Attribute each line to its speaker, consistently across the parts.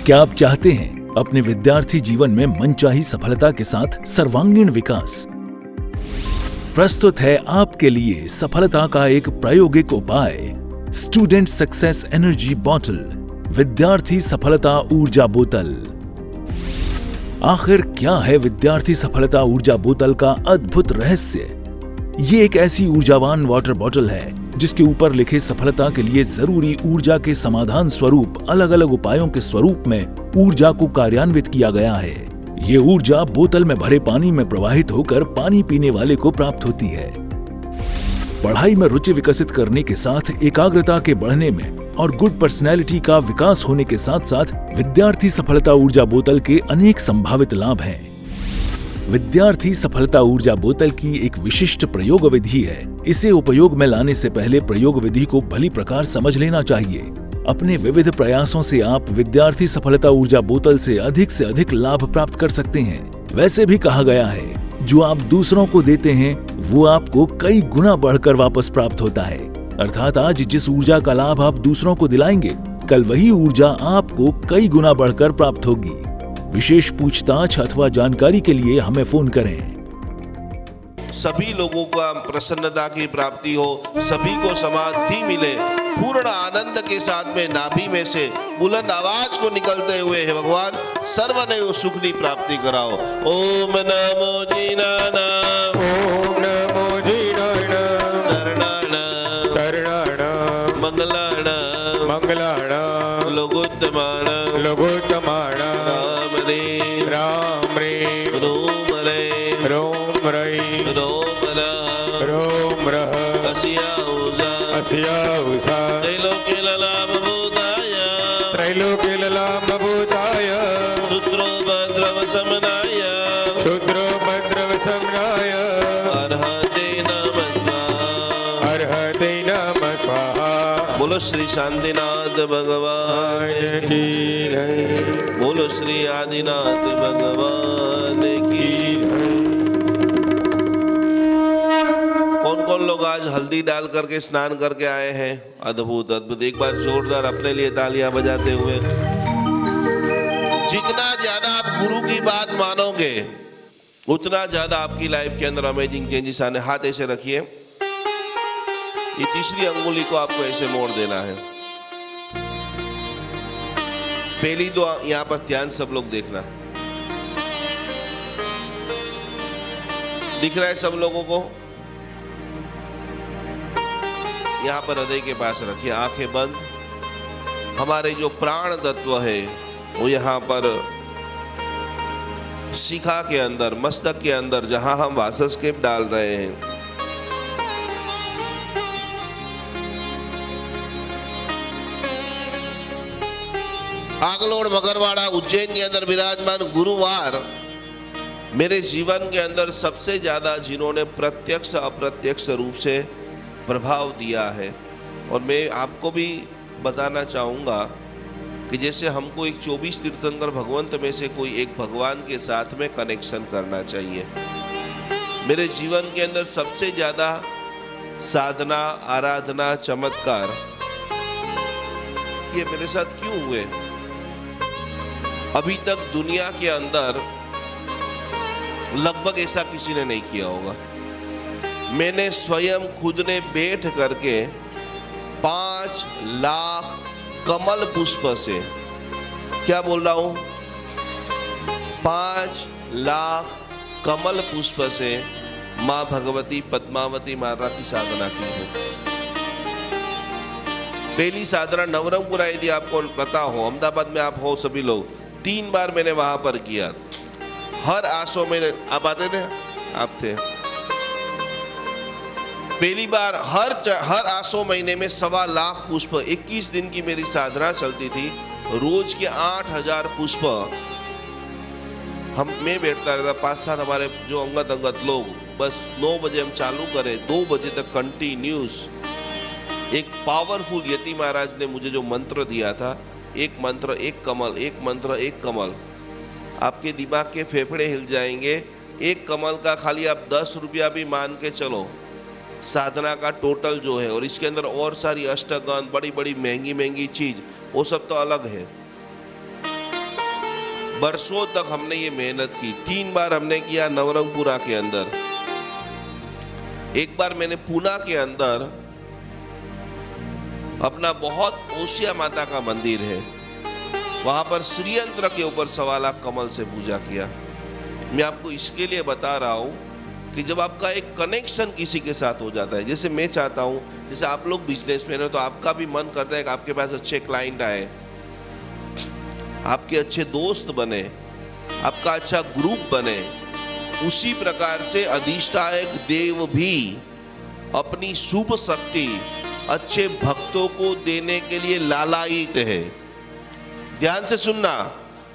Speaker 1: क्या आप चाहते हैं अपने विद्यार्थी जीवन में मनचाही सफलता के साथ सर्वांगीण विकास? प्रस्तुत है आपके लिए सफलता का एक प्रायोगिक उपाय, स्टूडेंट सक्सेस एनर्जी बॉटल, विद्यार्थी सफलता ऊर्जा बोतल। आखिर क्या है विद्यार्थी सफलता ऊर्जा बोतल का अद्भुत रहस्य? ये एक ऐसी ऊर्जावान वाटर बॉटल है जिसके ऊपर लिखे सफलता के लिए जरूरी ऊर्जा के समाधान स्वरूप अलग अलग उपायों के स्वरूप में ऊर्जा को कार्यान्वित किया गया है। ये ऊर्जा बोतल में भरे पानी में प्रवाहित होकर पानी पीने वाले को प्राप्त होती है। पढ़ाई में रुचि विकसित करने के साथ एकाग्रता के बढ़ने में और गुड पर्सनैलिटी का विकास होने के साथ साथ विद्यार्थी सफलता ऊर्जा बोतल के अनेक संभावित लाभ हैं। विद्यार्थी सफलता ऊर्जा बोतल की एक विशिष्ट प्रयोग विधि है। इसे उपयोग में लाने से पहले प्रयोग विधि को भली प्रकार समझ लेना चाहिए। अपने विविध प्रयासों से आप विद्यार्थी सफलता ऊर्जा बोतल से अधिक लाभ प्राप्त कर सकते हैं। वैसे भी कहा गया है, जो आप दूसरों को देते हैं वो आपको कई गुना बढ़कर वापस प्राप्त होता है। अर्थात आज जिस ऊर्जा का लाभ आप दूसरों को दिलाएंगे, कल वही ऊर्जा आपको कई गुना बढ़कर प्राप्त होगी। विशेष पूछताछ अथवा जानकारी के लिए हमें फोन करें।
Speaker 2: सभी लोगों का प्रसन्नता की प्राप्ति हो, सभी को समाधि मिले, पूर्ण आनंद के साथ में नाभि में से बुलंद आवाज को निकलते हुए हे भगवान सर्वनय सुख की प्राप्ति कराओ। ओम नमो जीनानाम,
Speaker 3: ओम नमो जीनानाम,
Speaker 2: शरणानाम
Speaker 3: शरणानाम,
Speaker 2: मंगलानाम
Speaker 3: मंगलानाम,
Speaker 2: लोकोत्तमानाम
Speaker 3: लोकोत्तमानाम,
Speaker 2: रामदेव
Speaker 3: राम रे
Speaker 2: रोम रे
Speaker 3: रोम रै रोम रः अस्या उषा
Speaker 2: त्रैलोक्यललाभभूताय
Speaker 3: शूद्रोपद्रवशमनाय अर्हते नमः स्वाहा।
Speaker 2: बोलो श्री शांतिनाथ भगवान की, बोलो श्री आदिनाथ भगवान की। कौन कौन लोग आज हल्दी डाल करके स्नान करके आए हैं? अद्भुत अद्भुत, एक बार जोरदार अपने लिए तालियां बजाते हुए। जितना ज्यादा आप गुरु की बात मानोगे उतना ज्यादा आपकी लाइफ के अंदर अमेजिंग चेंजेस आने। हाथ ऐसे रखिए, ये तीसरी अंगुली को आपको ऐसे मोड़ देना है। पहली दो यहां पर ध्यान सब लोग देखना। दिख रहा है सब लोगों को? यहाँ पर हृदय के पास रखिए, आंखें बंद। हमारे जो प्राण तत्व है वो यहाँ पर शिखा के अंदर, मस्तक के अंदर जहां हम वासस्केप डाल रहे हैं, आगलोड़ मगरवाड़ा उज्जैन के अंदर विराजमान गुरुवार मेरे जीवन के अंदर सबसे ज्यादा जिन्होंने प्रत्यक्ष अप्रत्यक्ष रूप से प्रभाव दिया है। और मैं आपको भी बताना चाहूँगा कि जैसे हमको एक 24 तीर्थंकर भगवंत में से कोई एक भगवान के साथ में कनेक्शन करना चाहिए। मेरे जीवन के अंदर सबसे ज़्यादा साधना, आराधना, चमत्कार ये मेरे साथ क्यों हुए? अभी तक दुनिया के अंदर लगभग ऐसा किसी ने नहीं किया होगा। मैंने स्वयं खुद ने बैठ करके 5 लाख कमल पुष्प से, क्या बोल रहा हूं, 5 लाख कमल पुष्प से मां भगवती पद्मावती माता की साधना की है। पहली साधना नवरंगपुरा, यदि आपको पता हो, अहमदाबाद में आप हो सभी लोग, 3 बार मैंने वहां पर किया। हर आसो में आप आते थे, आप थे। पहली बार हर आसो महीने में 1.25 लाख पुष्प, 21 दिन की मेरी साधना चलती थी। रोज के 8000 पुष्प मैं बैठता रहता, 5-7 हमारे जो अंगत लोग, बस 9 बजे हम चालू करें, 2 बजे तक कंटिन्यूस। एक पावरफुल यति महाराज ने मुझे जो मंत्र दिया था, एक मंत्र एक कमल, एक मंत्र एक कमल, आपके दिमाग के फेफड़े हिल जाएंगे। एक कमल का खाली आप 10 रुपया भी मान के चलो, साधना का टोटल जो है, और इसके अंदर और सारी अष्टगंध, बड़ी बड़ी महंगी चीज, वो सब तो अलग है। वर्षों तक हमने ये मेहनत की। 3 बार हमने किया नवरंगपुरा के अंदर, एक बार मैंने पूना के अंदर अपना बहुत ओसिया माता का मंदिर है, वहां पर श्रीयंत्र के ऊपर 1.25 लाख कमल से पूजा किया। मैं आपको इसके लिए बता रहा हूं कि जब आपका एक कनेक्शन किसी के साथ हो जाता है, जैसे मैं चाहता हूं, जैसे आप लोग बिजनेसमैन हो तो आपका भी मन करता है कि आपके पास अच्छे क्लाइंट आए, आपके अच्छे दोस्त बने, आपका अच्छा ग्रुप बने। उसी प्रकार से अधिष्ठायक देव भी अपनी शुभ शक्ति अच्छे भक्तों को देने के लिए लालायित है। ध्यान से सुनना,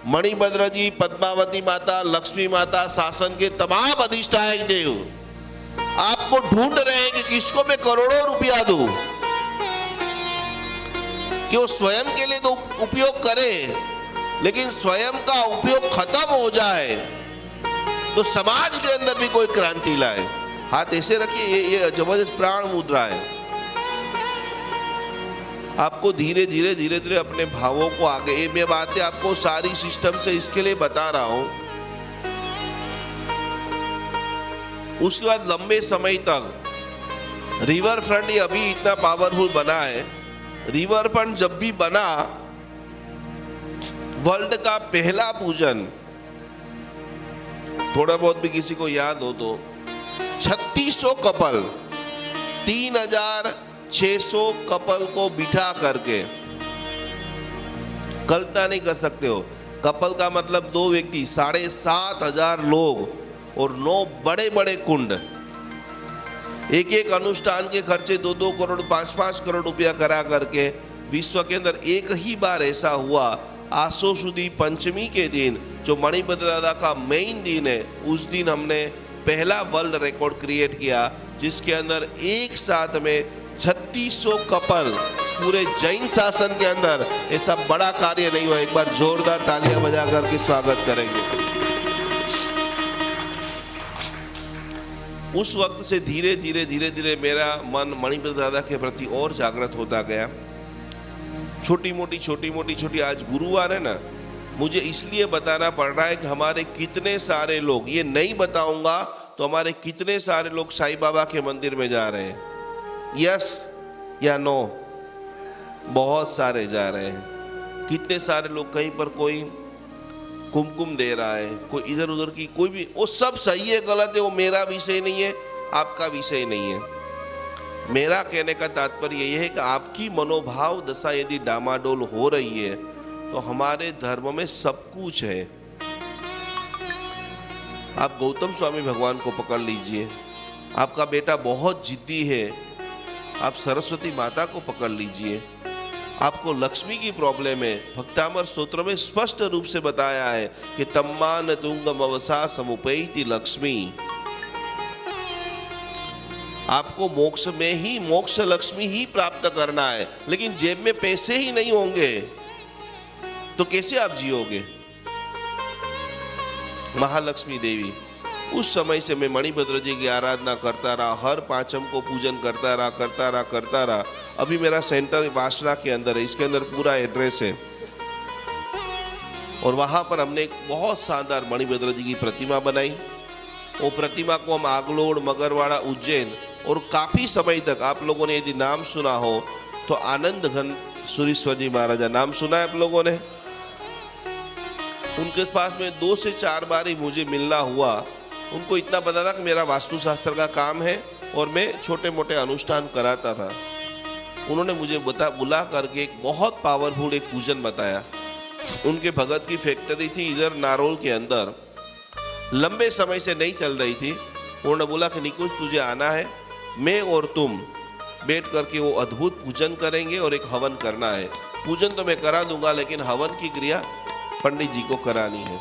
Speaker 2: मणिभद्र जी, पद्मावती माता, लक्ष्मी माता, शासन के तमाम अधिष्ठायक देव आपको ढूंढ रहे हैं कि किसको मैं करोड़ों रुपया दूं, कि वो स्वयं के लिए तो उपयोग करे, लेकिन स्वयं का उपयोग खत्म हो जाए तो समाज के अंदर भी कोई क्रांति लाए। हाथ ऐसे रखिए, ये जबरदस्त प्राण मुद्रा है। आपको धीरे धीरे धीरे धीरे अपने भावों को आगे, ये मैं बातें आपको सारी सिस्टम से इसके लिए बता रहा हूं। उसके बाद लंबे समय तक रिवर फ्रंट ये अभी इतना पावरफुल बना है। रिवर फ्रंट जब भी बना, वर्ल्ड का पहला पूजन, थोड़ा बहुत भी किसी को याद हो तो, 3600 कपल, 3600 कपल को बिठा करके, कल्पना नहीं कर सकते हो, कपल का मतलब 2 व्यक्ति, 7500 लोग और 9 बड़े बड़े कुंड, एक एक अनुष्ठान के खर्चे 2-2 करोड़ 5-5 करोड़ रुपया करा करके विश्व के अंदर एक ही बार ऐसा हुआ, आसो सुदी पंचमी के दिन, जो मणिभद्र दादा का मेन दिन है, उस दिन हमने पहला वर्ल्ड रिकॉर्ड क्रिएट किया, जिसके अंदर एक साथ में 3600 कपल पूरे जैन शासन के अंदर, ऐसा बड़ा कार्य नहीं हुआ। एक बार जोरदार तालियां बजा करके स्वागत करेंगे। उस वक्त से धीरे धीरे धीरे धीरे मेरा मन मणिभद्र दादा के प्रति और जागृत होता गया। छोटी मोटी आज गुरुवार है ना, मुझे इसलिए बताना पड़ रहा है कि हमारे कितने सारे लोग, ये नहीं बताऊंगा तो हमारे कितने सारे लोग साईं बाबा के मंदिर में जा रहे हैं, यस या नो? बहुत सारे जा रहे हैं। कितने सारे लोग, कहीं पर कोई कुमकुम दे रहा है, कोई इधर उधर की, कोई भी, वो सब सही है गलत है, वो मेरा विषय नहीं है, आपका विषय नहीं है। मेरा कहने का तात्पर्य यह है कि आपकी मनोभाव दशा यदि डामाडोल हो रही है तो हमारे धर्म में सब कुछ है। आप गौतम स्वामी भगवान को पकड़ लीजिए, आपका बेटा बहुत जिद्दी है, आप सरस्वती माता को पकड़ लीजिए। आपको लक्ष्मी की प्रॉब्लम है, भक्तामर स्तोत्र में स्पष्ट रूप से बताया है कि तम्मान तुंगम अवसा समुपैति लक्ष्मी। आपको मोक्ष में ही मोक्ष लक्ष्मी ही प्राप्त करना है, लेकिन जेब में पैसे ही नहीं होंगे तो कैसे आप जियोगे? महालक्ष्मी देवी, उस समय से मैं मणिभद्र जी की आराधना करता रहा, हर पांचम को पूजन करता रहा। अभी मेरा सेंटर वासना के अंदर है, इसके अंदर पूरा एड्रेस है, और वहां पर हमने एक बहुत शानदार मणिभद्र जी की प्रतिमा बनाई। वो प्रतिमा को हम आगलोड़, मगरवाड़ा, उज्जैन, और काफी समय तक, आप लोगों ने यदि नाम सुना हो तो आनंद घन सुरेश्वर जी महाराजा, नाम सुना है आप लोगों ने? उनके पास में 2 से 4 बार ही मुझे मिलना हुआ। उनको इतना पता था कि मेरा वास्तुशास्त्र का काम है और मैं छोटे मोटे अनुष्ठान कराता था। उन्होंने मुझे बुला करके एक बहुत पावरफुल एक पूजन बताया। उनके भगत की फैक्ट्री थी इधर नारोल के अंदर, लंबे समय से नहीं चल रही थी। उन्होंने बोला कि निकुंज तुझे आना है, मैं और तुम बैठ करके वो अद्भुत पूजन करेंगे और एक हवन करना है। पूजन तो मैं करा दूंगा, लेकिन हवन की क्रिया पंडित जी को करानी है।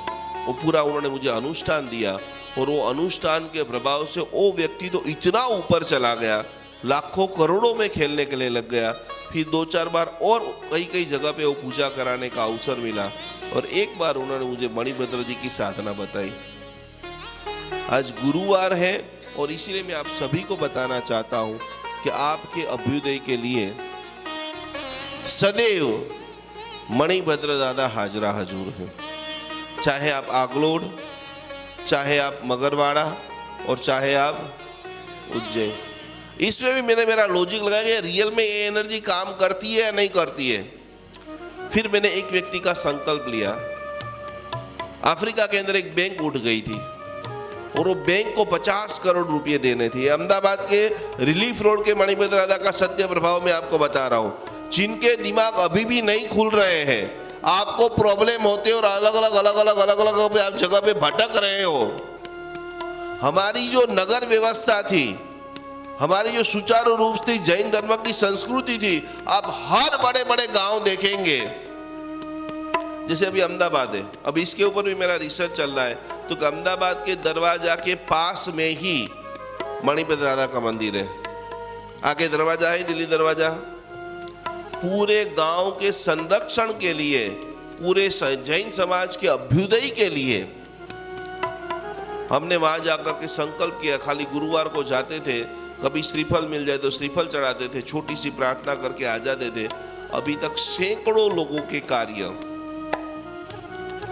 Speaker 2: वो पूरा उन्होंने मुझे अनुष्ठान दिया, और वो अनुष्ठान के प्रभाव से वो व्यक्ति तो इतना ऊपर चला गया, लाखों करोड़ों में खेलने के लिए लग गया। फिर 2-4 बार और कई जगह पे वो पूजा कराने का अवसर मिला, और एक बार उन्होंने मुझे मणिभद्र जी की साधना बताई। आज गुरुवार है और इसीलिए मैं आप सभी को बताना चाहता हूं कि आपके अभ्युदय के लिए सदैव मणिभद्र दादा हाजरा हजूर है। चाहे आप आगलोड, चाहे आप मगरवाड़ा और चाहे आप उज्जैन। इसमें भी मैंने मेरा लॉजिक लगाया कि रियल में ये एनर्जी काम करती है या नहीं करती है। फिर मैंने एक व्यक्ति का संकल्प लिया। अफ्रीका के अंदर एक बैंक उठ गई थी और वो बैंक को 50 करोड़ रुपए देने थे। अहमदाबाद के रिलीफ रोड के मणिभद्र दादा का सत्य प्रभाव मैं आपको बता रहा हूँ। जिनके दिमाग अभी भी नहीं खुल रहे हैं, आपको प्रॉब्लम होते और अलग अलग आप जगह पे भटक रहे हो। हमारी जो नगर व्यवस्था थी, हमारी जो सुचारू रूप से जैन धर्म की संस्कृति थी, आप हर बड़े बड़े गांव देखेंगे, जैसे अभी अहमदाबाद है, अब इसके ऊपर भी मेरा रिसर्च चल रहा है, तो अहमदाबाद के दरवाजा के पास में ही मणिभद्र दादा का मंदिर है। आगे दरवाजा है, दिल्ली दरवाजा। पूरे गांव के संरक्षण के लिए, पूरे जैन समाज के अभ्युदय के लिए हमने वहां जाकर के संकल्प किया। खाली गुरुवार को जाते थे, कभी श्रीफल मिल जाए तो श्रीफल चढ़ाते थे, छोटी सी प्रार्थना करके आ जाते थे। अभी तक सैकड़ों लोगों के कार्य,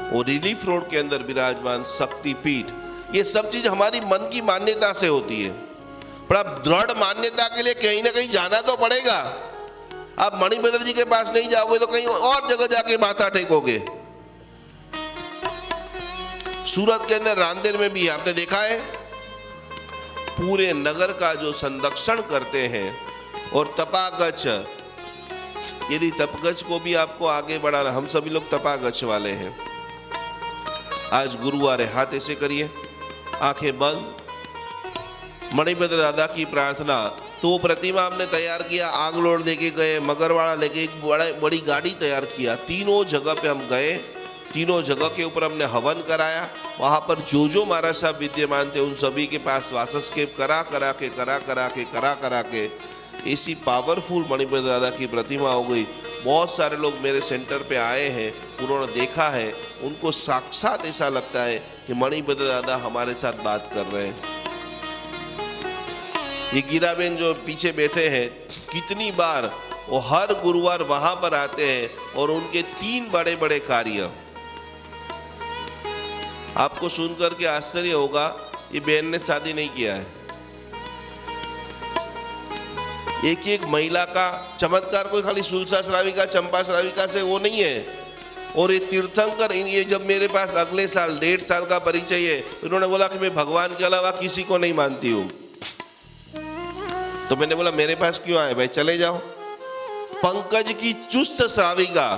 Speaker 2: और रिलीफ रोड के अंदर विराजमान शक्तिपीठ, ये सब चीज हमारी मन की मान्यता से होती है। पर अब दृढ़ मान्यता के लिए कहीं ना कहीं जाना तो पड़ेगा। आप मणिभद्र जी के पास नहीं जाओगे तो कहीं और जगह जाके माथा टेकोगे। सूरत के अंदर रांदेर में भी आपने देखा है, पूरे नगर का जो संरक्षण करते हैं। और तपागच, यदि तपगच को भी आपको आगे बढ़ाना, हम सभी लोग तपागच वाले हैं। आज गुरुवार है, हाथ ऐसे करिए, आंखें बंद, मणिभद्र दादा की प्रार्थना। तो वो प्रतिमा हमने तैयार किया, आगलोड लेके गए, मगरवाड़ा लेके एक बड़ी गाड़ी तैयार किया। तीनों जगह पे हम गए, तीनों जगह के ऊपर हमने हवन कराया। वहाँ पर जो महाराज साहब विद्यमान थे, उन सभी के पास वासस्केप करा करा के ऐसी पावरफुल मणिभद्र दादा की प्रतिमा हो गई। बहुत सारे लोग मेरे सेंटर पे आए हैं, उन्होंने देखा है, उनको साक्षात ऐसा लगता है कि मणिभद्र दादा हमारे साथ बात कर रहे हैं। ये गिराबेन जो पीछे बैठे हैं, कितनी बार वो हर गुरुवार वहां पर आते हैं और उनके 3 बड़े बड़े कार्य, आपको सुनकर के आश्चर्य होगा, ये बहन ने शादी नहीं किया है। एक महिला का चमत्कार कोई खाली सुलसा श्राविका, चंपा श्राविका से वो नहीं है। और ये तीर्थंकर, ये जब मेरे पास अगले साल 1.5 साल का परिचय है, उन्होंने बोला कि मैं भगवान के अलावा किसी को नहीं मानती हूँ। तो मैंने बोला मेरे पास क्यों आए भाई, चले जाओ। पंकज की चुस्त श्राविका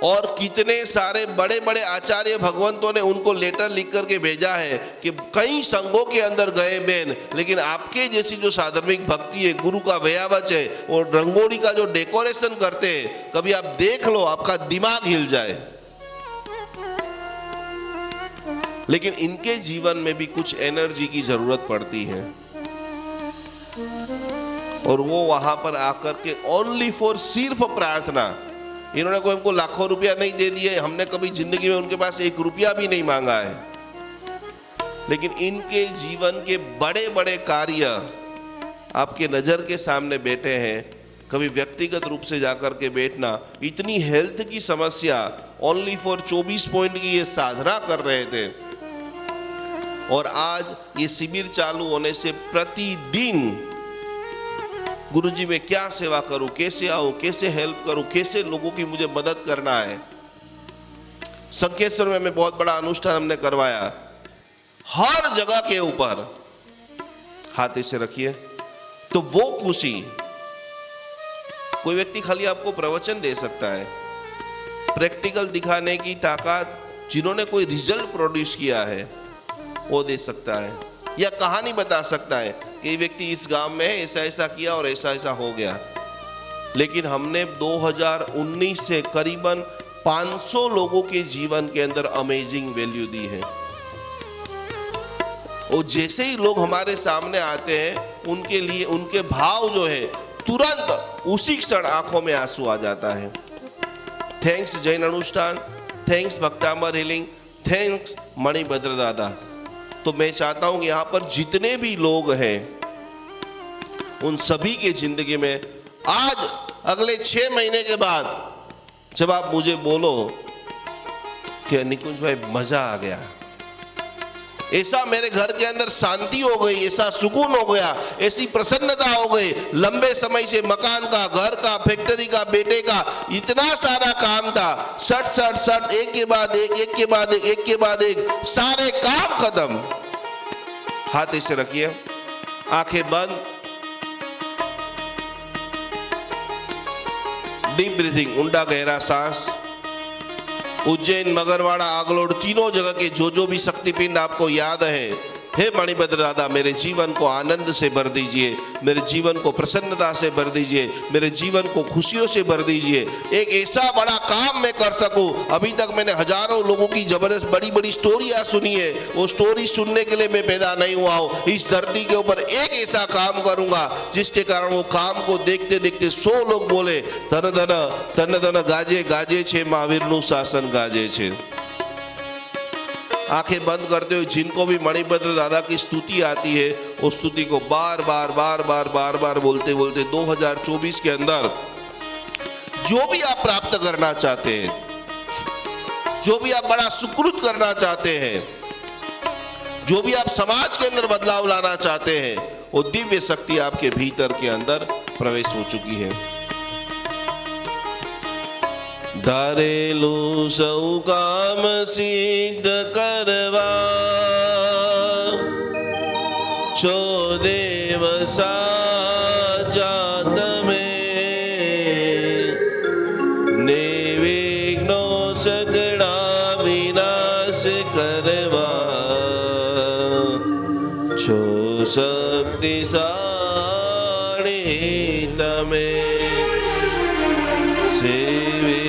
Speaker 2: और कितने सारे बड़े बड़े आचार्य भगवंतों ने उनको लेटर लिख करके भेजा है कि कई संघों के अंदर गए बेन, लेकिन आपके जैसी जो साधर्मिक भक्ति है, गुरु का व्यावच है, और रंगोली का जो डेकोरेशन करते हैं, कभी आप देख लो, आपका दिमाग हिल जाए। लेकिन इनके जीवन में भी कुछ एनर्जी की जरूरत पड़ती है, और वो वहां पर आकर के ओनली फॉर सिर्फ प्रार्थना। इन्होंने कोई हमको लाखों रुपया नहीं दे दिए, हमने कभी जिंदगी में उनके पास 1 रुपया भी नहीं मांगा है, लेकिन इनके जीवन के बड़े बड़े कार्य आपके नजर के सामने बैठे हैं। कभी व्यक्तिगत रूप से जाकर के बैठना, इतनी हेल्थ की समस्या, ओनली फॉर 24 पॉइंट की ये साधना कर रहे थे, और आज ये शिविर चालू होने से प्रतिदिन गुरुजी मैं क्या सेवा करूं, कैसे आऊं, कैसे हेल्प करूं, कैसे लोगों की मुझे मदद करना है। संकेश्वर में बहुत बड़ा अनुष्ठान हमने करवाया, हर जगह के ऊपर हाथ ऐसे रखिए, तो वो खुशी, कोई व्यक्ति खाली आपको प्रवचन दे सकता है, प्रैक्टिकल दिखाने की ताकत जिन्होंने कोई रिजल्ट प्रोड्यूस किया है वो दे सकता है, या कहानी बता सकता है कि व्यक्ति इस गांव में है, ऐसा ऐसा किया और ऐसा ऐसा हो गया। लेकिन हमने 2019 से करीबन 500 लोगों के जीवन के अंदर अमेजिंग वैल्यू दी है, और जैसे ही लोग हमारे सामने आते हैं, उनके लिए उनके भाव जो है तुरंत उसी क्षण आंखों में आंसू आ जाता है। थैंक्स जैन अनुष्ठान, थैंक्स भक्तांबर हीलिंग, थैंक्स मणिभद्र दादा। तो मैं चाहता हूं कि यहाँ पर जितने भी लोग हैं, उन सभी के जिंदगी में आज अगले 6 महीने के बाद जब आप मुझे बोलो कि निकुंज भाई मजा आ गया, ऐसा मेरे घर के अंदर शांति हो गई, ऐसा सुकून हो गया, ऐसी प्रसन्नता हो गई। लंबे समय से मकान का, घर का, फैक्ट्री का, बेटे का इतना सारा काम था, सट सट सट एक के बाद एक, एक के बाद एक, एक के बाद एक, सारे काम खत्म। हाथ ऐसे रखिए, आंखें बंद, डीप ब्रीथिंग, ऊंडा गहरा सांस। उज्जैन, मगरवाड़ा, आगलोड तीनों जगह के जो भी शक्तिपिंड आपको याद है, हे मणिभद्र दादा मेरे जीवन को आनंद से भर दीजिए, मेरे जीवन को प्रसन्नता से भर दीजिए, मेरे जीवन को खुशियों से भर दीजिए, एक ऐसा बड़ा काम मैं कर सकूं। अभी तक मैंने हजारों लोगों की जबरदस्त बड़ी बड़ी स्टोरियां सुनी है, वो स्टोरी सुनने के लिए मैं पैदा नहीं हुआ हूं। इस धरती के ऊपर एक ऐसा काम करूंगा जिसके कारण वो काम को देखते देखते 100 लोग बोले धन धन धन धन गाजे गाजे छे महावीरनु शासन गाजे छे। आंखें बंद करते हुए जिनको भी मणिभद्र दादा की स्तुति आती है, उस स्तुति को बार बार बार बार बार बार बोलते बोलते 2024 के अंदर जो भी आप प्राप्त करना चाहते हैं, जो भी आप बड़ा सुकृत करना चाहते हैं, जो भी आप समाज के अंदर बदलाव लाना चाहते हैं, वो दिव्य शक्ति आपके भीतर के अंदर प्रवेश हो चुकी है। धारेलू सौ काम सिद्ध करवा, छो देव साजात में, निर्विघ्नो सगड़ा विनाश करवा, छो शक्तिशाली तमे, सेवे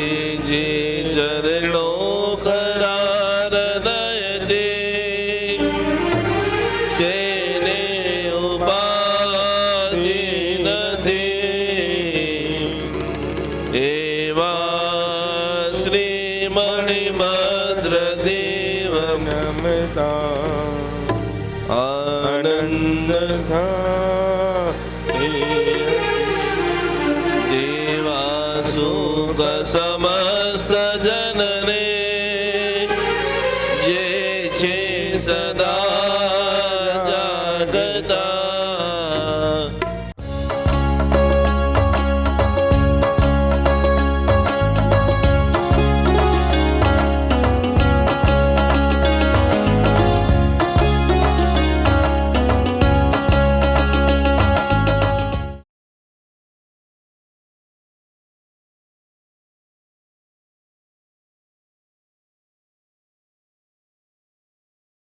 Speaker 2: जे चरणों करार दय दे, तेने उपाधि न दे, एवा श्री मणिभद्र देव
Speaker 3: नमता
Speaker 2: आनंद
Speaker 3: था
Speaker 2: देवासुख समस्त जनने,